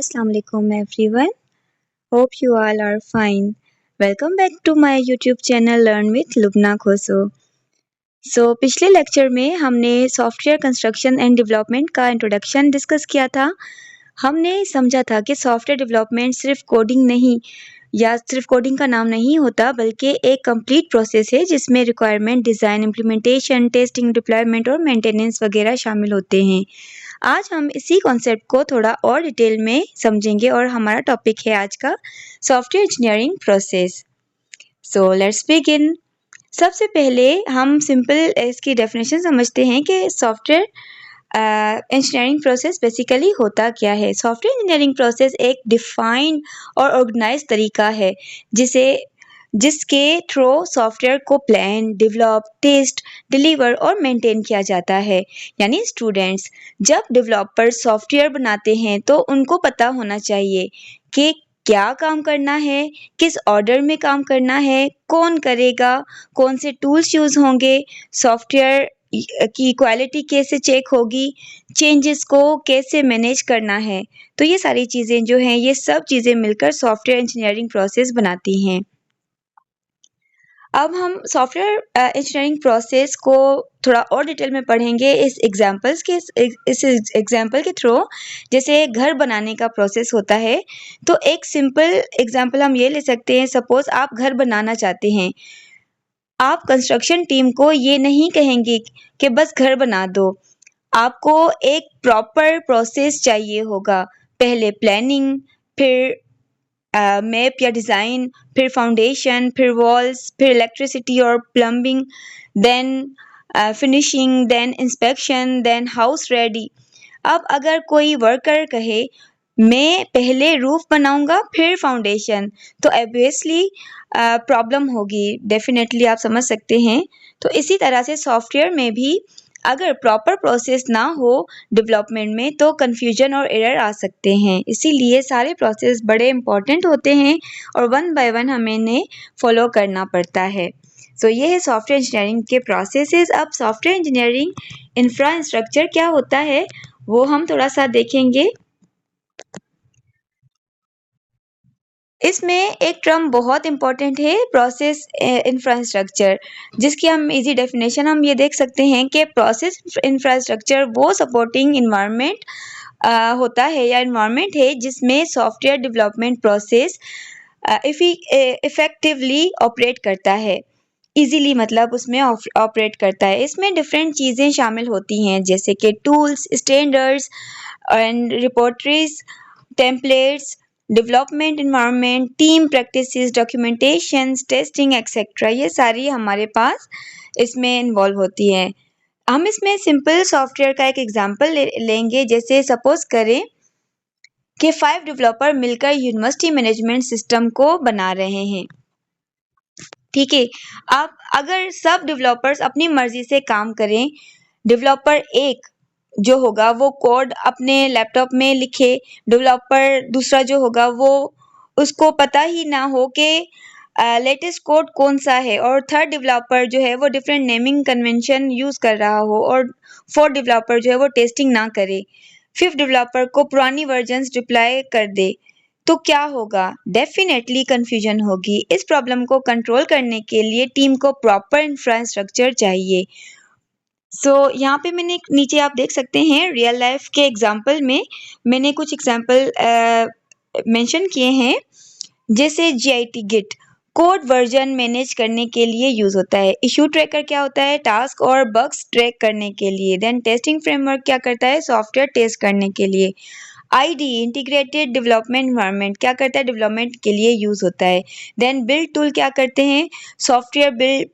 Assalamu alaikum everyone. Hope you all are fine. Welcome back to my YouTube channel Learn with Lubna Khoso. पिछले lecture में हमने software construction and development का introduction discuss किया था। हमने समझा था कि सॉफ्टवेयर डेवलपमेंट सिर्फ कोडिंग नहीं या सिर्फ कोडिंग का नाम नहीं होता, बल्कि एक कंप्लीट प्रोसेस है जिसमें requirement, design, implementation, testing, deployment और मेंटेनेंस वगैरह शामिल होते हैं। आज हम इसी कॉन्सेप्ट को थोड़ा और डिटेल में समझेंगे और हमारा टॉपिक है आज का software engineering process. So let's begin. सबसे पहले हम सिंपल इसकी डेफिनेशन समझते हैं कि सॉफ्टवेयर इंजीनियरिंग प्रोसेस बेसिकली होता क्या है। सॉफ्टवेयर इंजीनियरिंग प्रोसेस एक डिफाइंड और ऑर्गेनाइज तरीका है जिसके थ्रू सॉफ्टवेयर को प्लान, डेवलप, टेस्ट, डिलीवर और मेंटेन किया जाता है। यानी स्टूडेंट्स जब डेवलपर सॉफ्टवेयर बनाते हैं तो उनको पता होना चाहिए कि क्या काम करना है, किस ऑर्डर में काम करना है, कौन करेगा, कौन से टूल्स यूज़ होंगे, सॉफ्टवेयर की क्वालिटी कैसे चेक होगी, चेंजेस को कैसे मैनेज करना है। तो ये सारी चीज़ें जो हैं, ये सब चीज़ें मिलकर सॉफ्टवेयर इंजीनियरिंग प्रोसेस बनाती हैं। अब हम सॉफ्टवेयर इंजीनियरिंग प्रोसेस को थोड़ा और डिटेल में पढ़ेंगे इस एग्जांपल के थ्रू। जैसे घर बनाने का प्रोसेस होता है, तो एक सिंपल एग्जांपल हम ये ले सकते हैं। सपोज आप घर बनाना चाहते हैं, आप कंस्ट्रक्शन टीम को ये नहीं कहेंगे कि बस घर बना दो। आपको एक प्रॉपर प्रोसेस चाहिए होगा। पहले प्लानिंग, फिर मैप या डिज़ाइन, फिर फाउंडेशन, फिर वॉल्स, फिर इलेक्ट्रिसिटी और plumbing, then finishing, then inspection, then house ready. अब अगर कोई वर्कर कहे मैं पहले रूफ बनाऊंगा फिर फाउंडेशन, तो ऑब्वियसली प्रॉब्लम होगी। डेफिनेटली आप समझ सकते हैं। तो इसी तरह से सॉफ्टवेयर में भी अगर प्रॉपर प्रोसेस ना हो डेवलपमेंट में तो कन्फ्यूजन और एरर आ सकते हैं। इसीलिए सारे प्रोसेस बड़े इंपॉर्टेंट होते हैं और वन बाय वन हमें इन्हें फॉलो करना पड़ता है। ये है सॉफ्टवेयर इंजीनियरिंग के प्रोसेसेस। अब सॉफ्टवेयर इंजीनियरिंग इंफ्रास्ट्रक्चर क्या होता है वो हम थोड़ा सा देखेंगे। इसमें एक टर्म बहुत इंपॉर्टेंट है, प्रोसेस इंफ्रास्ट्रक्चर, जिसकी हम इजी डेफिनेशन हम ये देख सकते हैं कि प्रोसेस इंफ्रास्ट्रक्चर वो सपोर्टिंग इन्वायरमेंट होता है या इन्वायरमेंट है जिसमें software development process effectively operate करता है। इजीली मतलब उसमें ऑपरेट करता है। इसमें डिफरेंट चीज़ें शामिल होती हैं, जैसे कि tools, standards and repertories, templates, development environment, team practices, documentation, testing etcetera. ये सारी हमारे पास इसमें इन्वॉल्व होती हैं। हम इसमें सिंपल सॉफ्टवेयर का एक एग्जांपल लेंगे। जैसे सपोज करें कि 5 डेवलपर मिलकर यूनिवर्सिटी मैनेजमेंट सिस्टम को बना रहे हैं। ठीक है, अब अगर सब डेवलपर्स अपनी मर्जी से काम करें, डेवलपर एक जो होगा वो कोड अपने लैपटॉप में लिखे, डेवलपर दूसरा जो होगा वो उसको पता ही ना हो कि लेटेस्ट कोड कौन सा है, और थर्ड डेवलपर जो है वो डिफरेंट नेमिंग कन्वेंशन यूज़ कर रहा हो, और फोर्थ डेवलपर जो है वो टेस्टिंग ना करे, फिफ्थ डेवलपर को पुरानी वर्जन्स रिप्लाई कर दे, तो क्या होगा? डेफिनेटली कंफ्यूजन होगी। इस प्रॉब्लम को कंट्रोल करने के लिए टीम को प्रॉपर इंफ्रास्ट्रक्चर चाहिए। यहाँ पे मैंने नीचे आप देख सकते हैं रियल लाइफ के एग्जांपल में मैंने कुछ एग्जांपल मेंशन किए हैं। जैसे GIT git code version manage करने के लिए यूज होता है। इशू ट्रैकर क्या होता है? टास्क और बग्स ट्रैक करने के लिए। देन टेस्टिंग फ्रेमवर्क क्या करता है? सॉफ्टवेयर टेस्ट करने के लिए। ID इंटीग्रेटेड डेवलपमेंट एनवायरनमेंट क्या करता है? डेवलपमेंट के लिए यूज होता है। देन बिल्ड टूल क्या करते हैं? सॉफ्टवेयर बिल्ड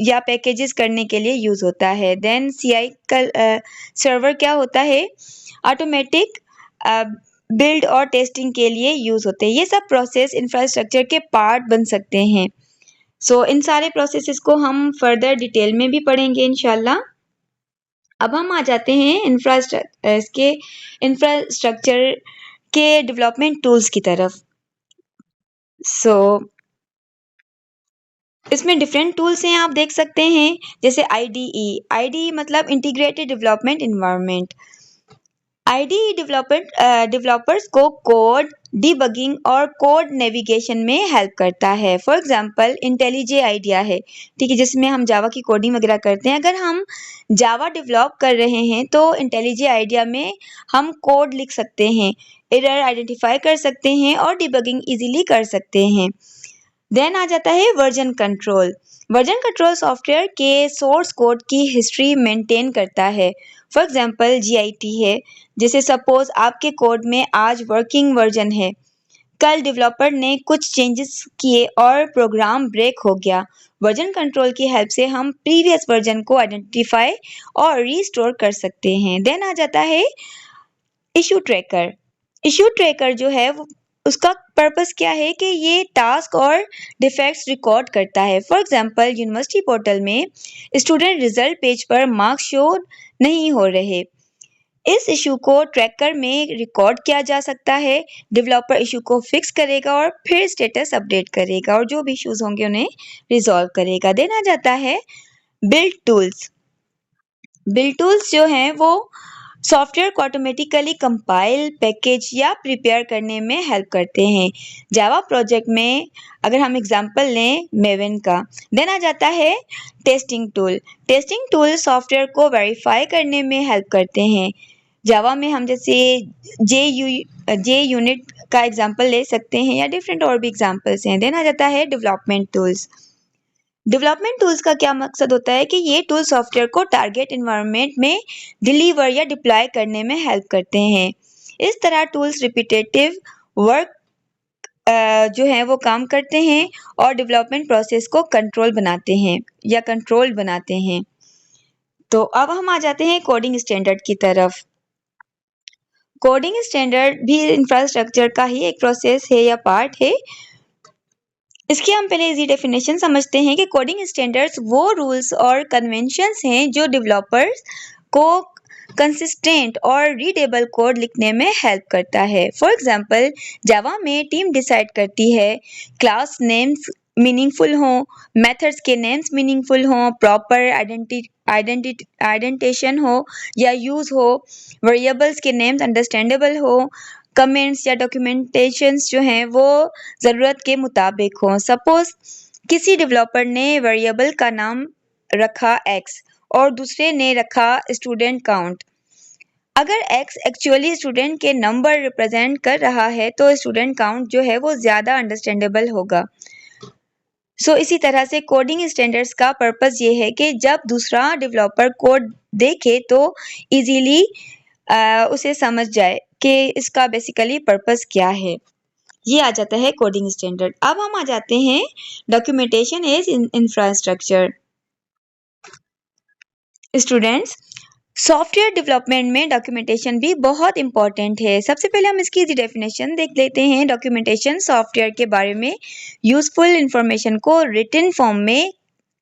या पैकेजेस करने के लिए यूज होता है। देन CI का सर्वर क्या होता है? ऑटोमेटिक बिल्ड और टेस्टिंग के लिए यूज होते हैं। ये सब प्रोसेस इंफ्रास्ट्रक्चर के पार्ट बन सकते हैं। इन सारे प्रोसेसेस को हम फर्दर डिटेल में भी पढ़ेंगे इंशाल्लाह। अब हम आ जाते हैं इंफ्रास्ट्रक्चर के डेवलपमेंट टूल्स की तरफ। इसमें डिफरेंट टूल्स हैं, आप देख सकते हैं। जैसे IDE मतलब integrated development environment. IDE developers को कोड डिबगिंग और कोड नेविगेशन में हेल्प करता है। फॉर एग्जांपल इंटेलिजे आइडिया है, ठीक है, जिसमें हम जावा की कोडिंग वगैरह करते हैं। अगर हम जावा डेवलप कर रहे हैं तो इंटेलिजे आइडिया में हम कोड लिख सकते हैं, एरर आइडेंटिफाई कर सकते हैं और डिबगिंग इजीली कर सकते हैं। देन आ जाता है version control. Version control software के सोर्स कोड की हिस्ट्री मेंटेन करता है। फॉर एग्जांपल GIT है, जैसे सपोज आपके कोड में आज वर्किंग वर्जन है, कल डेवलपर ने कुछ चेंजेस किए और प्रोग्राम ब्रेक हो गया। वर्जन कंट्रोल की हेल्प से हम प्रीवियस वर्जन को आइडेंटिफाई और रीस्टोर कर सकते हैं। देन आ जाता है इशू ट्रैकर। इशू ट्रैकर जो है उसका पर्पस क्या है कि ये टास्क और डिफेक्ट्स रिकॉर्ड करता है। फॉर एग्जांपल यूनिवर्सिटी पोर्टल में स्टूडेंट रिजल्ट पेज पर मार्क्स शो नहीं हो रहे, इस इशू को ट्रैकर में रिकॉर्ड किया जा सकता है। डेवलपर इशू को फिक्स करेगा और फिर स्टेटस अपडेट करेगा और जो भी इश्यूज होंगे उन्हें रिजॉल्व करेगा। देन आ जाता है बिल्ड टूल्स। बिल्ड टूल्स जो हैं वो सॉफ्टवेयर को ऑटोमेटिकली कंपाइल, पैकेज या प्रिपेयर करने में हेल्प करते हैं। जावा प्रोजेक्ट में अगर हम एग्जांपल लें मेवन का। देन आ जाता है testing tool. Testing tool software को वेरीफाई करने में हेल्प करते हैं। जावा में हम जैसे जे यूनिट का एग्जांपल ले सकते हैं या डिफरेंट और भी एग्जांपल्स हैं। देन आ जाता है डेवलपमेंट टूल्स। डेवलपमेंट टूल्स का क्या मकसद होता है कि ये टूल सॉफ्टवेयर को टारगेट एनवायरनमेंट में डिलीवर या डिप्लॉय करने में हेल्प करते हैं। इस तरह टूल्स रिपीटेटिव वर्क जो है वो काम करते हैं और डेवलपमेंट प्रोसेस को कंट्रोल बनाते हैं या कंट्रोल्ड बनाते हैं। तो अब हम आ जाते हैं कोडिंग स्टैंडर्ड की तरफ। कोडिंग स्टैंडर्ड भी इंफ्रास्ट्रक्चर का ही एक प्रोसेस है या पार्ट है। इसकी हम पहले इजी डेफिनेशन समझते हैं कि कोडिंग स्टैंडर्ड्स वो रूल्स और कन्वेंशंस हैं जो डेवलपर्स को कंसिस्टेंट और रीडेबल कोड लिखने में हेल्प करता है। फॉर एग्जांपल जावा में टीम डिसाइड करती है क्लास नेम्स मीनिंगफुल हों, मेथड्स के नेम्स मीनिंगफुल हों, प्रॉपर आइडेंटिटेशन हो या यूज हो, वेरिएबल्स के नेम्स अंडरस्टैंडेबल हो, कमेंट्स या डॉक्यूमेंटेशंस जो हैं वो ज़रूरत के मुताबिक हों। सपोज किसी डेवलपर ने वेरिएबल का नाम रखा x और दूसरे ने रखा स्टूडेंट काउंट। अगर x एक्चुअली स्टूडेंट के नंबर रिप्रेजेंट कर रहा है तो स्टूडेंट काउंट जो है वो ज़्यादा अंडरस्टैंडेबल होगा। इसी तरह से कोडिंग स्टैंडर्ड्स का पर्पस ये है कि जब दूसरा डेवलपर कोड देखे तो इजीली उसे समझ जाए कि इसका बेसिकली पर्पस क्या है। ये आ जाता है कोडिंग स्टैंडर्ड। अब हम आ जाते हैं documentation as infrastructure. Students, software development में डॉक्यूमेंटेशन भी बहुत इंपॉर्टेंट है। सबसे पहले हम इसकी डेफिनेशन देख लेते हैं। डॉक्यूमेंटेशन सॉफ्टवेयर के बारे में यूजफुल इंफॉर्मेशन को रिटन फॉर्म में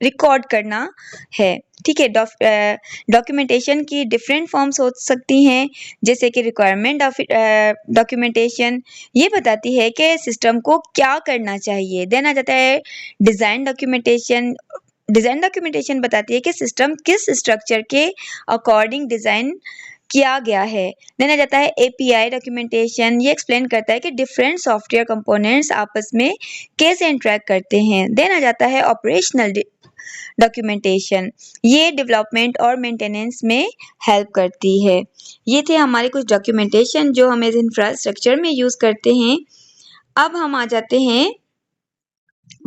रिकॉर्ड करना है। ठीक है, डॉक्यूमेंटेशन की डिफरेंट फॉर्म्स हो सकती हैं, जैसे कि रिक्वायरमेंट डॉक्यूमेंटेशन, ये बताती है कि सिस्टम को क्या करना चाहिए। देन आ जाता है डिज़ाइन डॉक्यूमेंटेशन। डिज़ाइन डॉक्यूमेंटेशन बताती है कि सिस्टम किस स्ट्रक्चर के अकॉर्डिंग डिज़ाइन किया गया है। देन आ जाता है API डॉक्यूमेंटेशन। ये एक्सप्लेन करता है कि डिफरेंट सॉफ्टवेयर कंपोनेंट्स आपस में कैसे इंटरेक्ट करते हैं। देन आ जाता है ऑपरेशनल डॉक्यूमेंटेशन। ये डेवलपमेंट और मेंटेनेंस में हेल्प करती है। ये थे हमारे कुछ डॉक्यूमेंटेशन जो हम एज इंफ्रास्ट्रक्चर में यूज़ करते हैं। अब हम आ जाते हैं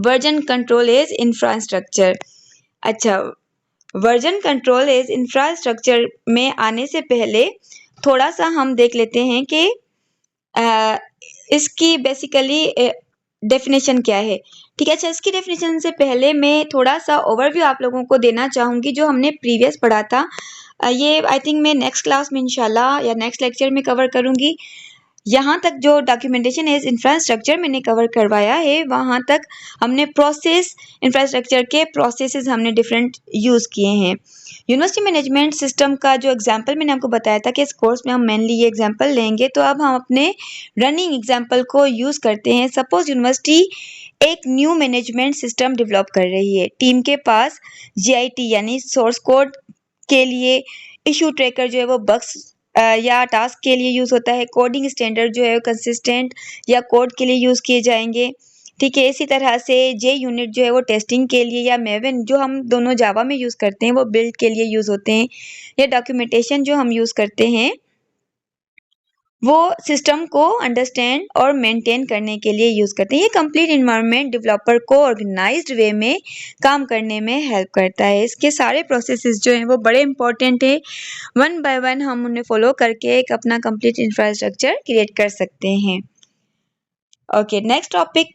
वर्जन कंट्रोल एज इंफ्रास्ट्रक्चर। अच्छा, वर्जन कंट्रोल एज इंफ्रास्ट्रक्चर में आने से पहले थोड़ा सा हम देख लेते हैं कि इसकी बेसिकली डेफिनेशन क्या है। ठीक है, अच्छा, इसकी डेफिनेशन से पहले मैं थोड़ा सा ओवरव्यू आप लोगों को देना चाहूँगी जो हमने प्रीवियस पढ़ा था। ये आई थिंक मैं नेक्स्ट क्लास में इंशाल्लाह या नेक्स्ट लेक्चर में कवर करूँगी। यहाँ तक जो डॉक्यूमेंटेशन एज इंफ्रास्ट्रक्चर मैंने कवर करवाया है, वहाँ तक हमने प्रोसेस इंफ्रास्ट्रक्चर के प्रोसेसेस हमने डिफरेंट यूज़ किए हैं। यूनिवर्सिटी मैनेजमेंट सिस्टम का जो एग्जांपल मैंने आपको बताया था कि इस कोर्स में हम मेनली ये एग्जांपल लेंगे, तो अब हम अपने रनिंग एग्जांपल को यूज़ करते हैं। सपोज यूनिवर्सिटी एक न्यू मैनेजमेंट सिस्टम डेवलप कर रही है। टीम के पास GIT यानी सोर्स कोड के लिए इशू ट्रैकर जो है वो बग्स या टास्क के लिए यूज़ होता है। कोडिंग स्टैंडर्ड जो है कंसिस्टेंट या कोड के लिए यूज़ किए जाएंगे। ठीक है, इसी तरह से जे यूनिट जो है वो टेस्टिंग के लिए, या मेवन जो हम दोनों जावा में यूज़ करते हैं वो बिल्ड के लिए यूज़ होते हैं। या डॉक्यूमेंटेशन जो हम यूज़ करते हैं वो सिस्टम को अंडरस्टैंड और मेंटेन करने के लिए यूज़ करते हैं। ये कंप्लीट इन्वायरमेंट डेवलपर को ऑर्गेनाइज्ड वे में काम करने में हेल्प करता है। इसके सारे प्रोसेसेस जो हैं वो बड़े इंपॉर्टेंट है। वन बाय वन हम उन्हें फॉलो करके एक अपना कंप्लीट इंफ्रास्ट्रक्चर क्रिएट कर सकते हैं। ओके, नेक्स्ट टॉपिक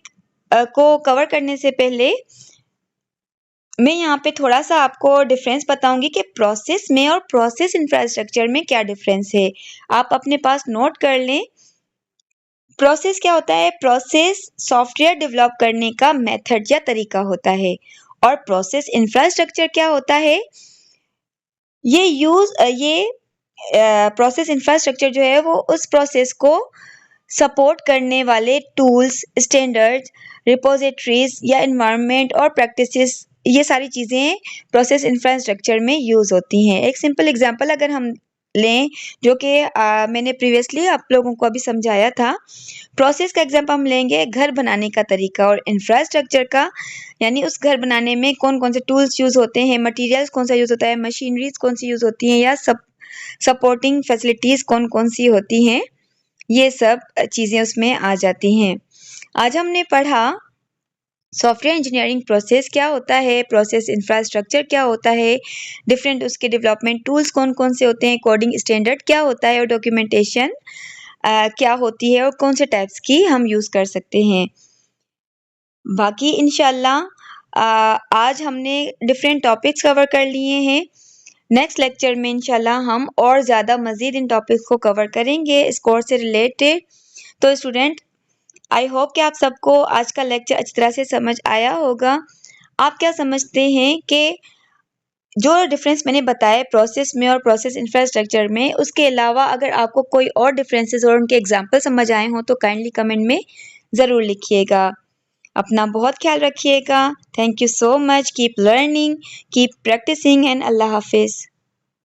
को कवर करने से पहले मैं यहाँ पे थोड़ा सा आपको डिफरेंस बताऊंगी कि प्रोसेस में और प्रोसेस इंफ्रास्ट्रक्चर में क्या डिफरेंस है। आप अपने पास नोट कर लें। प्रोसेस क्या होता है? प्रोसेस सॉफ्टवेयर डेवलप करने का मेथड या तरीका होता है। और प्रोसेस इंफ्रास्ट्रक्चर क्या होता है? ये प्रोसेस इंफ्रास्ट्रक्चर जो है वो उस प्रोसेस को सपोर्ट करने वाले टूल्स, स्टैंडर्ड्स, रिपोजिटरीज या इन्वायरमेंट और प्रैक्टिसेस, ये सारी चीज़ें प्रोसेस इंफ्रास्ट्रक्चर में यूज़ होती हैं। एक सिंपल एग्जांपल अगर हम लें, जो कि मैंने प्रीवियसली आप लोगों को अभी समझाया था। प्रोसेस का एग्जांपल हम लेंगे घर बनाने का तरीका, और इंफ्रास्ट्रक्चर का यानी उस घर बनाने में कौन कौन से टूल्स यूज़ होते हैं, मटेरियल्स कौन सा यूज़ होता है, मशीनरीज कौन सी यूज़ होती हैं, या सपोर्टिंग फैसिलिटीज़ कौन कौन सी होती हैं, ये सब चीज़ें उसमें आ जाती हैं। आज हमने पढ़ा सॉफ्टवेयर इंजीनियरिंग प्रोसेस क्या होता है, प्रोसेस इंफ्रास्ट्रक्चर क्या होता है, डिफरेंट उसके डेवलपमेंट टूल्स कौन कौन से होते हैं, कोडिंग स्टैंडर्ड क्या होता है, और डॉक्यूमेंटेशन क्या होती है, और कौन से टाइप्स की हम यूज़ कर सकते हैं। बाकी इंशाल्लाह आज हमने डिफरेंट टॉपिक्स कवर कर लिए हैं। नेक्स्ट लेक्चर में इंशाल्लाह हम और ज़्यादा मज़ीद इन टॉपिक्स को कवर करेंगे इस कोर्स से रिलेटेड। तो स्टूडेंट, आई होप कि आप सबको आज का लेक्चर अच्छी तरह से समझ आया होगा। आप क्या समझते हैं कि जो डिफरेंस मैंने बताया प्रोसेस में और प्रोसेस इंफ्रास्ट्रक्चर में, उसके अलावा अगर आपको कोई और डिफरेंसेस और उनके एग्जाम्पल समझ आए हों तो काइंडली कमेंट में ज़रूर लिखिएगा। अपना बहुत ख्याल रखिएगा। Thank you so much. Keep learning, keep practising, and अल्लाह हाफिज़।